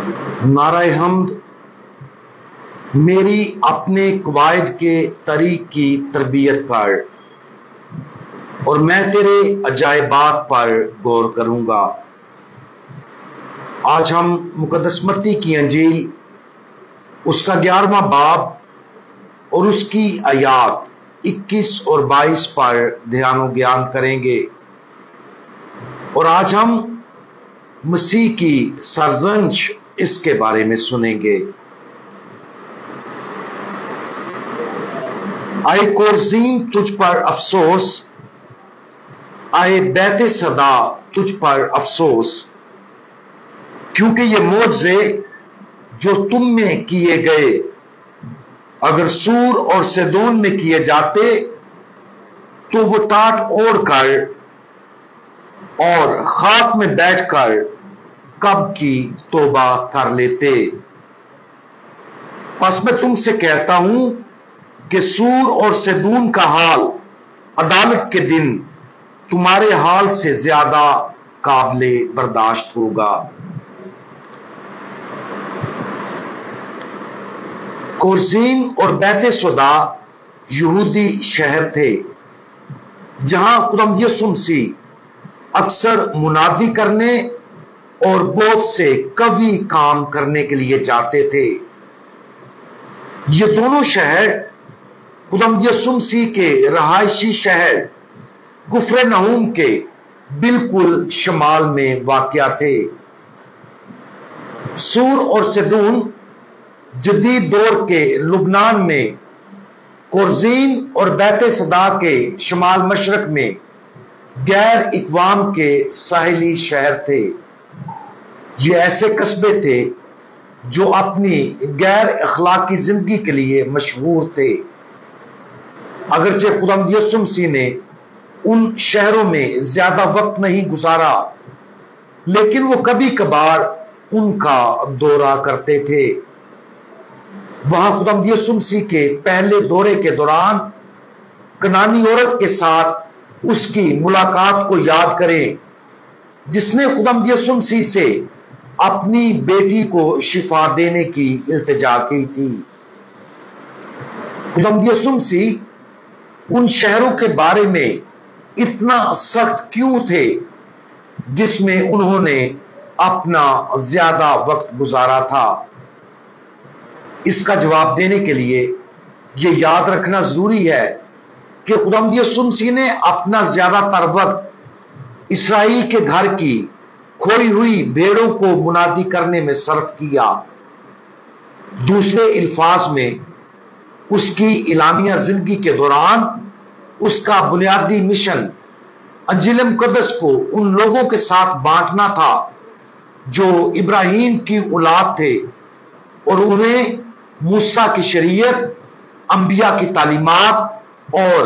نعرہ حمد میری اپنے قواعد کے طریق کی تربیت کر اور میں تیرے عجائبات پر غور کروں گا۔ آج ہم مقدس متی کی انجیل اس کا 11واں باب اور اس کی آیات 21 اور 22 پر دھیان و گیان کریں گے، اور آج ہم مسیح کی سرزنش اس کے بارے میں سنیں گے۔ آئے کورزین تجھ پر افسوس، آئے بیت صدا تجھ پر افسوس، کیونکہ یہ معجزے جو تم میں کیے گئے اگر سور اور سیدون میں کیے جاتے تو وہ ٹاٹ اوڑھ کر اور خاک میں بیٹھ کر کب کی توبہ کر لیتے۔ پس میں تم سے کہتا ہوں کہ سور اور سیدون کا حال عدالت کے دن تمہارے حال سے زیادہ قابل برداشت ہوگا۔ کورزین اور بیت صدا یہودی شہر تھے جہاں خداوند یسوع مسیح اکثر منادی کرنے اور بہت سے قوی کام کرنے کے لیے جاتے تھے۔ یہ دونوں شہر خداوند یسوع مسیح کے رہائشی شہر کفرنہوم کے بالکل شمال میں واقع تھے۔ سور اور سیدون جدید دور کے لبنان میں، کورزین اور بیت صدا کے شمال مشرق میں غیر اقوام کے ساحلی شہر تھے۔ یہ ایسے قصبے تھے جو اپنی غیر اخلاقی زندگی کے لیے مشہور تھے۔ اگرچہ خداوند یسوع مسیح نے ان شہروں میں زیادہ وقت نہیں گزارا، لیکن وہ کبھی کبھار ان کا دورہ کرتے تھے۔ وہاں خداوند یسوع مسیح کے پہلے دورے کے دوران کنانی عورت کے ساتھ اس کی ملاقات کو یاد کریں جس نے خداوند یسوع مسیح سے اپنی بیٹی کو شفا دینے کی التجا کی تھی۔ خداوند یسوع مسیح ان شہروں کے بارے میں اتنا سخت کیوں تھے جس میں انہوں نے اپنا زیادہ وقت گزارا تھا؟ اس کا جواب دینے کے لیے یہ یاد رکھنا ضروری ہے کہ خداوند یسوع مسیح نے اپنا زیادہ تر وقت اسرائیل کے گھر کی کھوئی ہوئی بھیڑوں کو منادی کرنے میں صرف کیا۔ دوسرے الفاظ میں اس کی اعلانیہ زندگی کے دوران اس کا بنیادی مشن انجیل مقدس کو ان لوگوں کے ساتھ بانٹنا تھا جو ابراہیم کی اولاد تھے، اور انہیں موسیٰ کی شریعت، انبیاء کی تعلیمات اور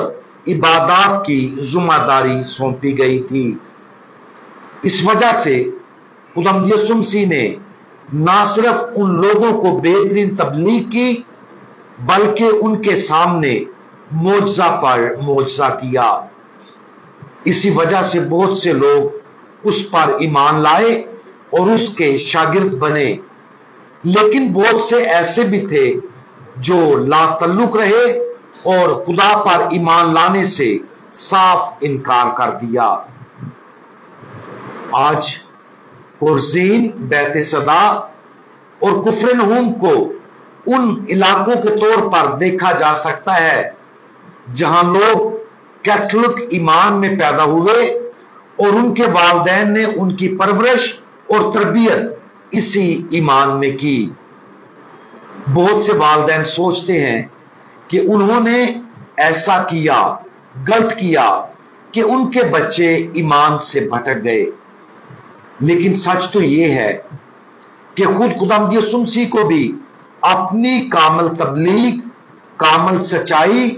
عبادات کی ذمہ داری سونپی گئی تھی۔ اس وجہ سے خداوند یسوع مسیح نے نہ صرف ان لوگوں کو بہترین تبلیغ کی بلکہ ان کے سامنے معجزہ پر معجزہ کیا۔ اسی وجہ سے بہت سے لوگ اس پر ایمان لائے اور اس کے شاگرد بنے، لیکن بہت سے ایسے بھی تھے جو لا تعلق رہے اور خدا پر ایمان لانے سے صاف انکار کر دیا۔ آج کورزین، بیت صدا اور کفرنہوم کو ان علاقوں کے طور پر دیکھا جا سکتا ہے جہاں لوگ کیتھولک ایمان میں پیدا ہوئے اور ان کے والدین نے ان کی پرورش اور تربیت اسی ایمان میں کی۔ بہت سے والدین سوچتے ہیں کہ انہوں نے ایسا کیا، غلط کیا کہ ان کے بچے ایمان سے بھٹک گئے، لیکن سچ تو یہ ہے کہ خود خداوند یسوع مسیح کو بھی اپنی کامل تبلیغ، کامل سچائی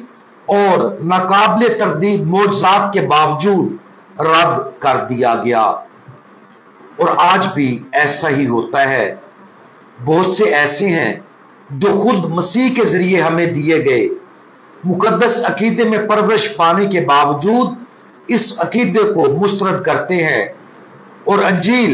اور ناقابل تردید معجزات کے باوجود رد کر دیا گیا، اور آج بھی ایسا ہی ہوتا ہے۔ بہت سے ایسے ہیں جو خود مسیح کے ذریعے ہمیں دیے گئے مقدس عقیدے میں پرورش پانے کے باوجود اس عقیدے کو مسترد کرتے ہیں اور انجیل